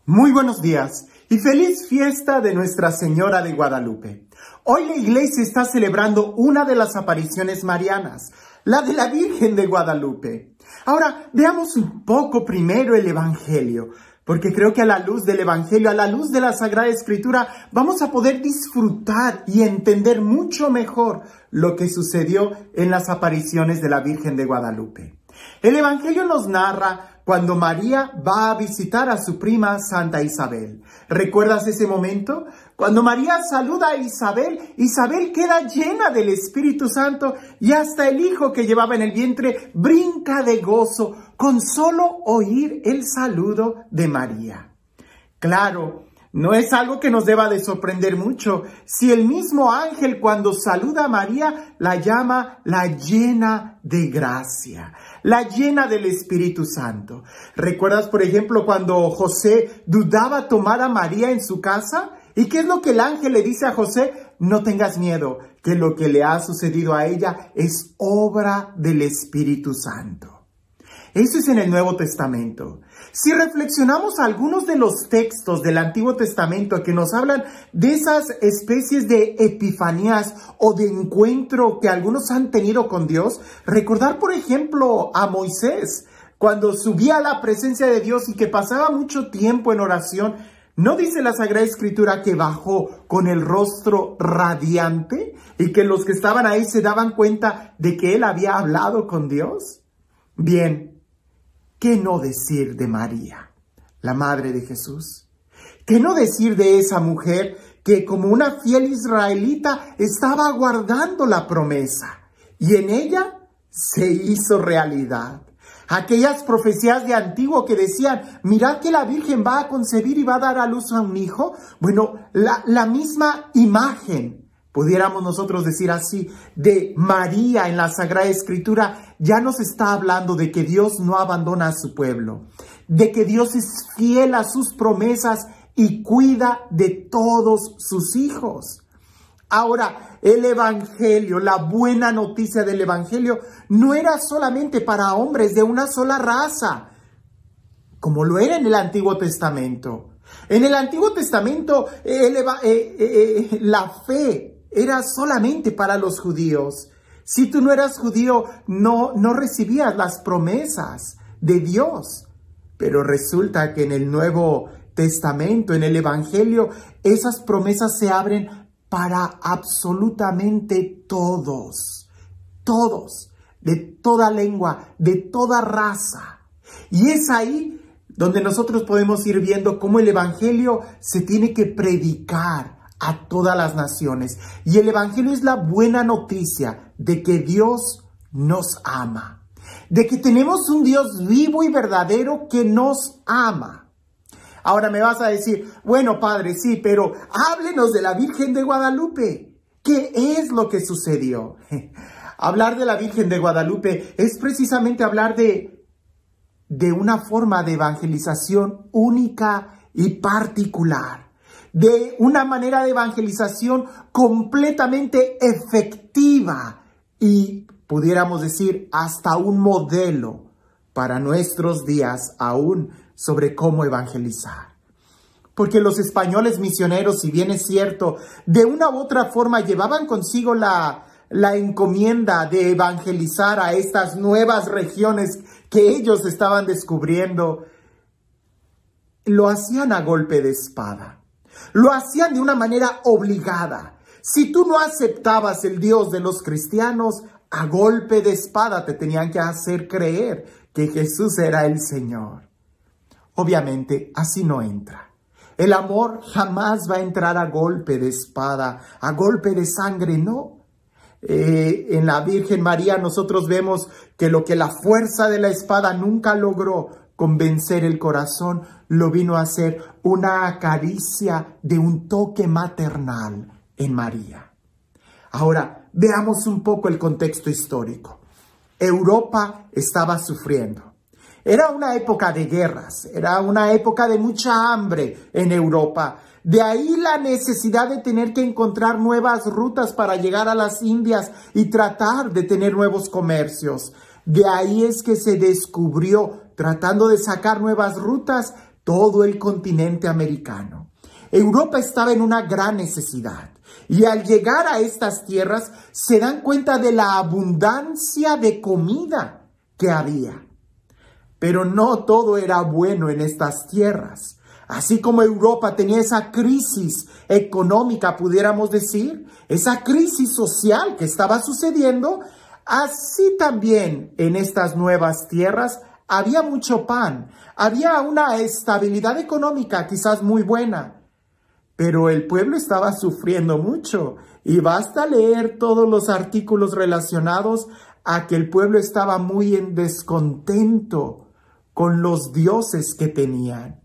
Muy buenos días y feliz fiesta de Nuestra Señora de Guadalupe. Hoy la iglesia está celebrando una de las apariciones marianas, la de la Virgen de Guadalupe. Ahora, veamos un poco primero el Evangelio, porque creo que a la luz del Evangelio, a la luz de la Sagrada Escritura, vamos a poder disfrutar y entender mucho mejor lo que sucedió en las apariciones de la Virgen de Guadalupe. El Evangelio nos narra cuando María va a visitar a su prima Santa Isabel. ¿Recuerdas ese momento? Cuando María saluda a Isabel, Isabel queda llena del Espíritu Santo y hasta el hijo que llevaba en el vientre brinca de gozo con solo oír el saludo de María. Claro, no es algo que nos deba de sorprender mucho si el mismo ángel cuando saluda a María la llama la llena de gracia, la llena del Espíritu Santo. ¿Recuerdas, por ejemplo, cuando José dudaba tomar a María en su casa? ¿Y qué es lo que el ángel le dice a José? No tengas miedo, que lo que le ha sucedido a ella es obra del Espíritu Santo. Eso es en el Nuevo Testamento. Si reflexionamos algunos de los textos del Antiguo Testamento que nos hablan de esas especies de epifanías o de encuentro que algunos han tenido con Dios, recordar, por ejemplo, a Moisés, cuando subía a la presencia de Dios y que pasaba mucho tiempo en oración, ¿no dice la Sagrada Escritura que bajó con el rostro radiante y que los que estaban ahí se daban cuenta de que él había hablado con Dios? Bien. ¿Qué no decir de María, la madre de Jesús? ¿Qué no decir de esa mujer que como una fiel israelita estaba guardando la promesa y en ella se hizo realidad? Aquellas profecías de antiguo que decían, mirad que la Virgen va a concebir y va a dar a luz a un hijo. Bueno, la misma imagen, pudiéramos nosotros decir así, de María en la Sagrada Escritura, ya nos está hablando de que Dios no abandona a su pueblo, de que Dios es fiel a sus promesas y cuida de todos sus hijos. Ahora, el Evangelio, la buena noticia del Evangelio, no era solamente para hombres de una sola raza, como lo era en el Antiguo Testamento. En el Antiguo Testamento, la fe era solamente para los judíos. Si tú no eras judío, no recibías las promesas de Dios. Pero resulta que en el Nuevo Testamento, en el Evangelio, esas promesas se abren para absolutamente todos. Todos, de toda lengua, de toda raza. Y es ahí donde nosotros podemos ir viendo cómo el Evangelio se tiene que predicar a todas las naciones. Y el Evangelio es la buena noticia de que Dios nos ama, de que tenemos un Dios vivo y verdadero que nos ama. Ahora me vas a decir, bueno, padre, sí, pero háblenos de la Virgen de Guadalupe. ¿Qué es lo que sucedió? Hablar de la Virgen de Guadalupe es precisamente hablar de una forma de evangelización única y particular, de una manera de evangelización completamente efectiva y, pudiéramos decir, hasta un modelo para nuestros días aún sobre cómo evangelizar. Porque los españoles misioneros, si bien es cierto, de una u otra forma llevaban consigo la encomienda de evangelizar a estas nuevas regiones que ellos estaban descubriendo, lo hacían a golpe de espada. Lo hacían de una manera obligada. Si tú no aceptabas el Dios de los cristianos, a golpe de espada te tenían que hacer creer que Jesús era el Señor. Obviamente, así no entra. El amor jamás va a entrar a golpe de espada, a golpe de sangre, no. En la Virgen María nosotros vemos que lo que la fuerza de la espada nunca logró convencer el corazón, lo vino a hacer una caricia de un toque maternal en María. Ahora, veamos un poco el contexto histórico. Europa estaba sufriendo. Era una época de guerras, era una época de mucha hambre en Europa. De ahí la necesidad de tener que encontrar nuevas rutas para llegar a las Indias y tratar de tener nuevos comercios. De ahí es que se descubrió, tratando de sacar nuevas rutas, todo el continente americano. Europa estaba en una gran necesidad. Y al llegar a estas tierras se dan cuenta de la abundancia de comida que había. Pero no todo era bueno en estas tierras. Así como Europa tenía esa crisis económica, pudiéramos decir, esa crisis social que estaba sucediendo, así también en estas nuevas tierras había mucho pan, había una estabilidad económica quizás muy buena. Pero el pueblo estaba sufriendo mucho y basta leer todos los artículos relacionados a que el pueblo estaba muy en descontento con los dioses que tenían.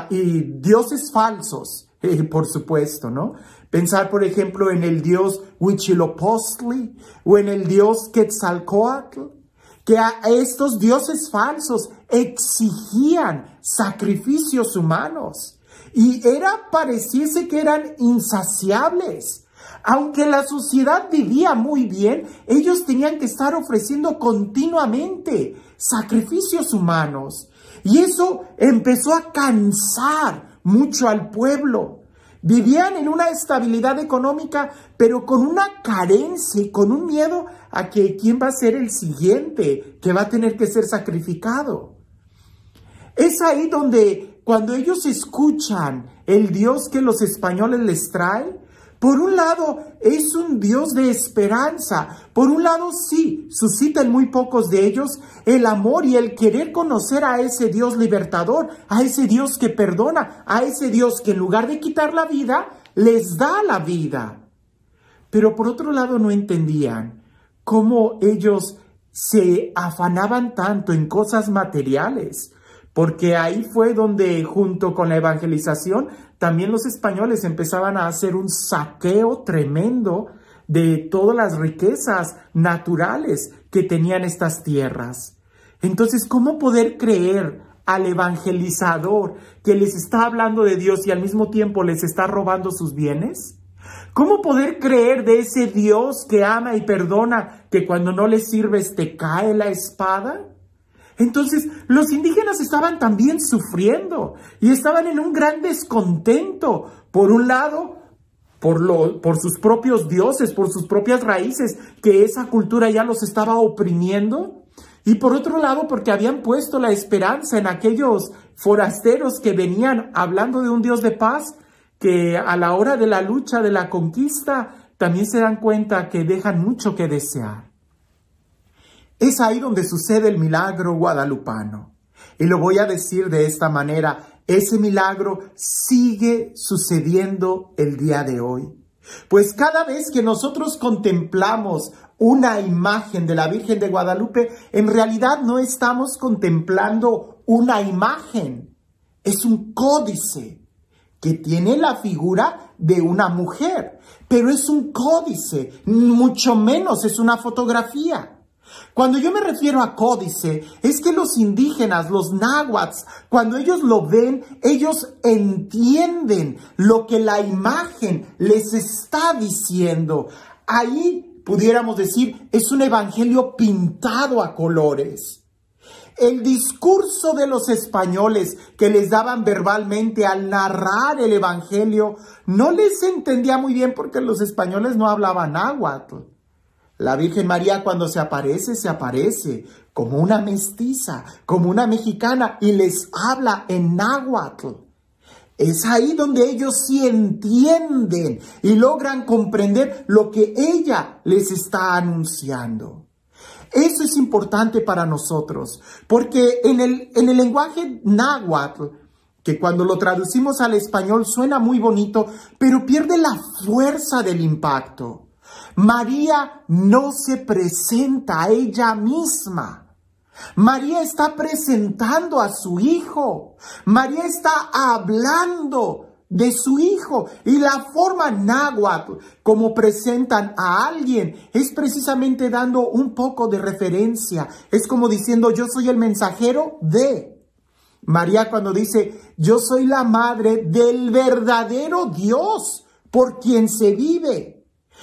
Y dioses falsos, por supuesto, ¿no? Pensar, por ejemplo, en el dios Huitzilopochtli o en el dios Quetzalcóatl, que a estos dioses falsos exigían sacrificios humanos. Y pareciese que eran insaciables. Aunque la sociedad vivía muy bien, ellos tenían que estar ofreciendo continuamente sacrificios humanos. Y eso empezó a cansar mucho al pueblo. Vivían en una estabilidad económica, pero con una carencia y con un miedo a que quién va a ser el siguiente que va a tener que ser sacrificado. Es ahí donde cuando ellos escuchan el Dios que los españoles les traen, por un lado es un Dios de esperanza, por un lado sí, suscita en muy pocos de ellos el amor y el querer conocer a ese Dios libertador, a ese Dios que perdona, a ese Dios que en lugar de quitar la vida, les da la vida. Pero por otro lado no entendían cómo ellos se afanaban tanto en cosas materiales. Porque ahí fue donde, junto con la evangelización, también los españoles empezaban a hacer un saqueo tremendo de todas las riquezas naturales que tenían estas tierras. Entonces, ¿cómo poder creer al evangelizador que les está hablando de Dios y al mismo tiempo les está robando sus bienes? ¿Cómo poder creer de ese Dios que ama y perdona, que cuando no le sirves te cae la espada? Entonces, los indígenas estaban también sufriendo y estaban en un gran descontento. Por un lado, por sus propios dioses, por sus propias raíces, que esa cultura ya los estaba oprimiendo. Y por otro lado, porque habían puesto la esperanza en aquellos forasteros que venían hablando de un Dios de paz, que a la hora de la lucha, de la conquista, también se dan cuenta que dejan mucho que desear. Es ahí donde sucede el milagro guadalupano. Y lo voy a decir de esta manera, ese milagro sigue sucediendo el día de hoy. Pues cada vez que nosotros contemplamos una imagen de la Virgen de Guadalupe, en realidad no estamos contemplando una imagen, es un códice que tiene la figura de una mujer, pero es un códice, mucho menos es una fotografía. Cuando yo me refiero a códice, es que los indígenas, los náhuatl, cuando ellos lo ven, ellos entienden lo que la imagen les está diciendo. Ahí, pudiéramos decir, es un evangelio pintado a colores. El discurso de los españoles que les daban verbalmente al narrar el evangelio, no les entendía muy bien porque los españoles no hablaban náhuatl. La Virgen María cuando se aparece como una mestiza, como una mexicana y les habla en náhuatl. Es ahí donde ellos sí entienden y logran comprender lo que ella les está anunciando. Eso es importante para nosotros, porque en el lenguaje náhuatl, que cuando lo traducimos al español suena muy bonito, pero pierde la fuerza del impacto. María no se presenta a ella misma. María está presentando a su hijo. María está hablando de su hijo. Y la forma náhuatl como presentan a alguien es precisamente dando un poco de referencia. Es como diciendo, yo soy el mensajero de. María cuando dice, yo soy la madre del verdadero Dios por quien se vive.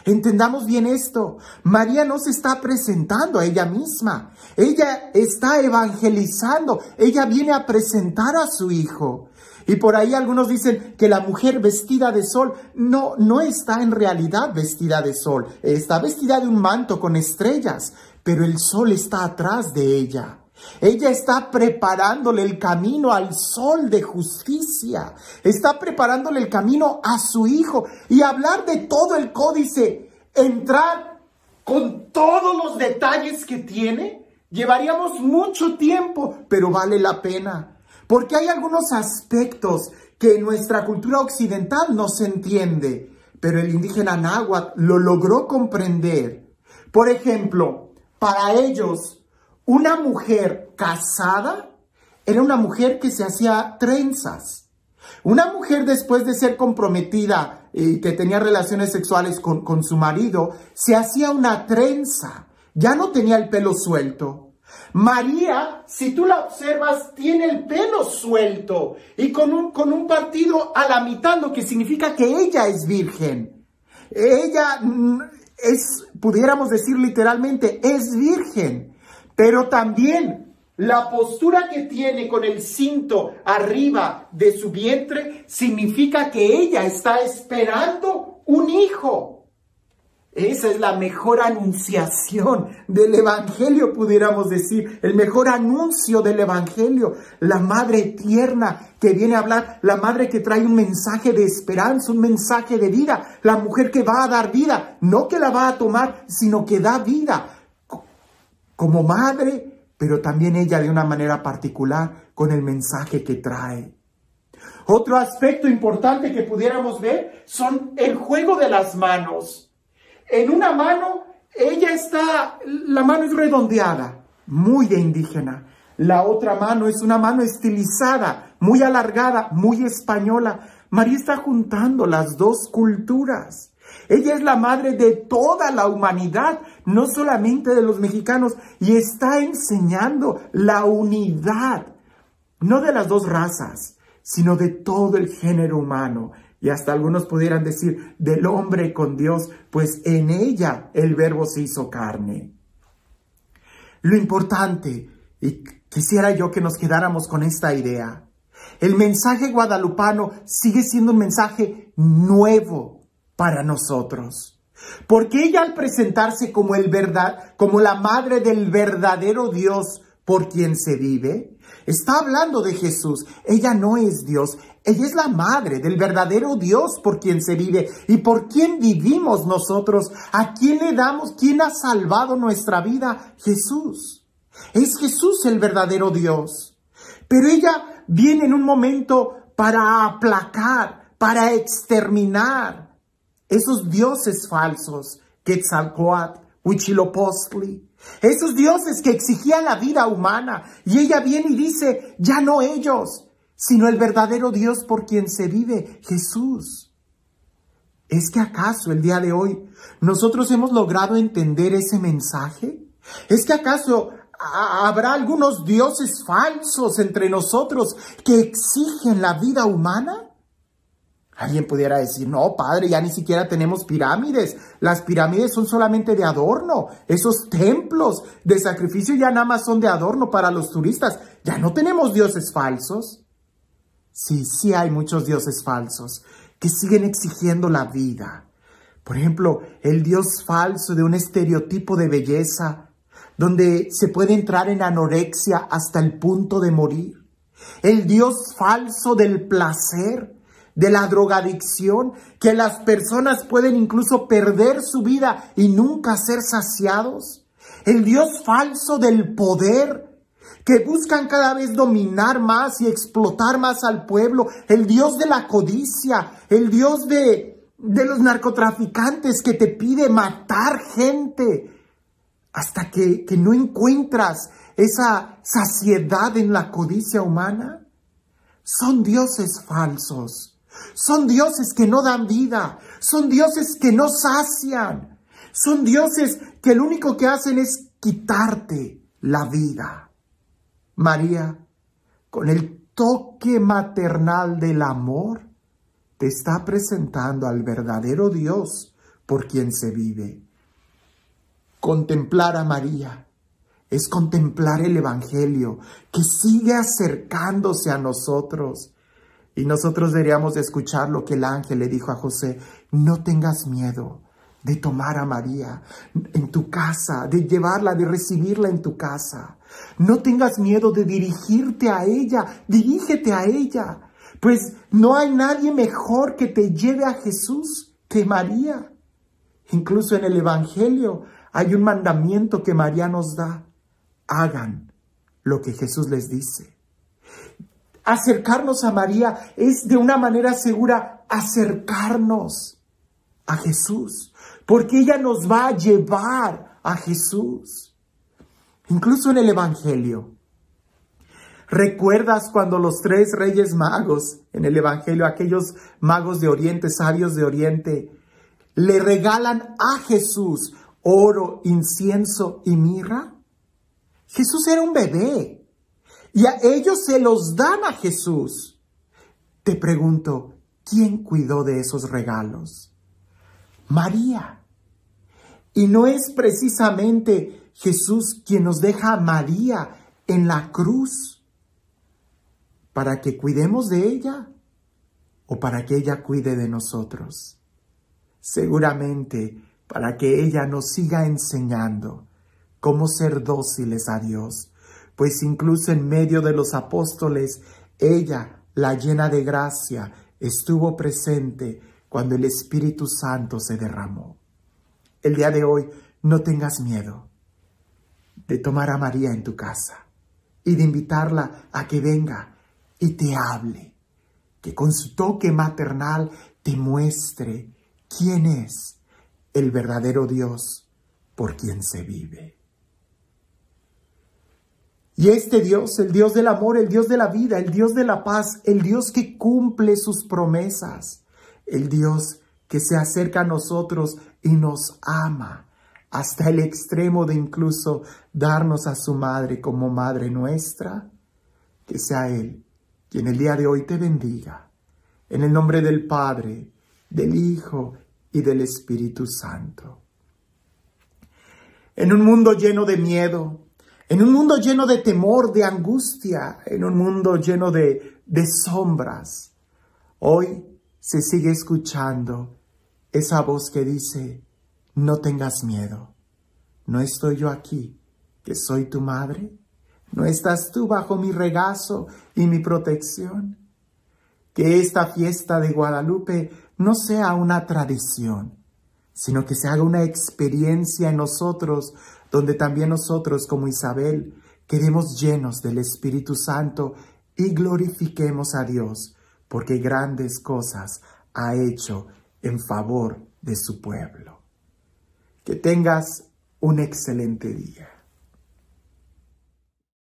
Entendamos bien esto. María no se está presentando a ella misma. Ella está evangelizando. Ella viene a presentar a su hijo. Y por ahí algunos dicen que la mujer vestida de sol no está en realidad vestida de sol. Está vestida de un manto con estrellas, pero el sol está atrás de ella. Ella está preparándole el camino al sol de justicia. Está preparándole el camino a su hijo. Y hablar de todo el códice, entrar con todos los detalles que tiene, llevaríamos mucho tiempo, pero vale la pena. Porque hay algunos aspectos que en nuestra cultura occidental no se entiende, pero el indígena náhuatl lo logró comprender. Por ejemplo, para ellos, una mujer casada era una mujer que se hacía trenzas. Una mujer después de ser comprometida y que tenía relaciones sexuales con su marido, se hacía una trenza. Ya no tenía el pelo suelto. María, si tú la observas, tiene el pelo suelto y con un partido a la mitad, lo que significa que ella es virgen. Ella pudiéramos decir literalmente, es virgen. Pero también la postura que tiene con el cinto arriba de su vientre significa que ella está esperando un hijo. Esa es la mejor anunciación del Evangelio, pudiéramos decir, el mejor anuncio del Evangelio. La madre tierna que viene a hablar, la madre que trae un mensaje de esperanza, un mensaje de vida, la mujer que va a dar vida, no que la va a tomar, sino que da vida. Como madre, pero también ella de una manera particular con el mensaje que trae. Otro aspecto importante que pudiéramos ver son el juego de las manos. En una mano, la mano es redondeada, muy de indígena. La otra mano es una mano estilizada, muy alargada, muy española. María está juntando las dos culturas. Ella es la madre de toda la humanidad, no solamente de los mexicanos, y está enseñando la unidad, no de las dos razas, sino de todo el género humano. Y hasta algunos pudieran decir, del hombre con Dios, pues en ella el verbo se hizo carne. Lo importante, y quisiera yo que nos quedáramos con esta idea, el mensaje guadalupano sigue siendo un mensaje nuevo para nosotros. Porque ella, al presentarse como la madre del verdadero Dios por quien se vive, está hablando de Jesús. Ella no es Dios, ella es la madre del verdadero Dios por quien se vive y por quien vivimos nosotros. ¿A quién le damos? ¿Quién ha salvado nuestra vida? Jesús. Es Jesús el verdadero Dios. Pero ella viene en un momento para aplacar, para exterminar esos dioses falsos, Quetzalcóatl, Huitzilopochtli, esos dioses que exigían la vida humana. Y ella viene y dice, ya no ellos, sino el verdadero Dios por quien se vive, Jesús. ¿Es que acaso el día de hoy nosotros hemos logrado entender ese mensaje? ¿Es que acaso habrá algunos dioses falsos entre nosotros que exigen la vida humana? Alguien pudiera decir, no, padre, ya ni siquiera tenemos pirámides. Las pirámides son solamente de adorno. Esos templos de sacrificio ya nada más son de adorno para los turistas. Ya no tenemos dioses falsos. Sí hay muchos dioses falsos que siguen exigiendo la vida. Por ejemplo, el dios falso de un estereotipo de belleza, donde se puede entrar en anorexia hasta el punto de morir. El dios falso del placer, de la drogadicción, que las personas pueden incluso perder su vida y nunca ser saciados. El dios falso del poder, que buscan cada vez dominar más y explotar más al pueblo. El dios de la codicia, el dios de los narcotraficantes que te pide matar gente hasta que no encuentras esa saciedad en la codicia humana. Son dioses falsos. Son dioses que no dan vida, son dioses que no sacian, son dioses que lo único que hacen es quitarte la vida. María, con el toque maternal del amor, te está presentando al verdadero Dios por quien se vive. Contemplar a María es contemplar el Evangelio que sigue acercándose a nosotros. Y nosotros deberíamos de escuchar lo que el ángel le dijo a José: no tengas miedo de tomar a María en tu casa, de llevarla, de recibirla en tu casa. No tengas miedo de dirigirte a ella, dirígete a ella, pues no hay nadie mejor que te lleve a Jesús que María. Incluso en el Evangelio hay un mandamiento que María nos da: hagan lo que Jesús les dice. Acercarnos a María es de una manera segura acercarnos a Jesús, porque ella nos va a llevar a Jesús. Incluso en el Evangelio, ¿recuerdas cuando los 3 reyes magos en el Evangelio, aquellos magos de Oriente, sabios de Oriente, le regalan a Jesús oro, incienso y mirra? Jesús era un bebé y a ellos se los dan a Jesús. Te pregunto, ¿quién cuidó de esos regalos? María. Y no es precisamente Jesús quien nos deja a María en la cruz para que cuidemos de ella o para que ella cuide de nosotros. Seguramente para que ella nos siga enseñando cómo ser dóciles a Dios, pues incluso en medio de los apóstoles, ella, la llena de gracia, estuvo presente cuando el Espíritu Santo se derramó. El día de hoy no tengas miedo de tomar a María en tu casa y de invitarla a que venga y te hable, que con su toque maternal te muestre quién es el verdadero Dios por quien se vive. Y este Dios, el Dios del amor, el Dios de la vida, el Dios de la paz, el Dios que cumple sus promesas, el Dios que se acerca a nosotros y nos ama hasta el extremo de incluso darnos a su madre como madre nuestra, que sea Él quien el día de hoy te bendiga. En el nombre del Padre, del Hijo y del Espíritu Santo. En un mundo lleno de miedo, en un mundo lleno de temor, de angustia, en un mundo lleno de sombras, hoy se sigue escuchando esa voz que dice: no tengas miedo, ¿no estoy yo aquí, que soy tu madre? ¿No estás tú bajo mi regazo y mi protección? Que esta fiesta de Guadalupe no sea una tradición, sino que se haga una experiencia en nosotros, donde también nosotros, como Isabel, quedemos llenos del Espíritu Santo y glorifiquemos a Dios, porque grandes cosas ha hecho en favor de su pueblo. Que tengas un excelente día.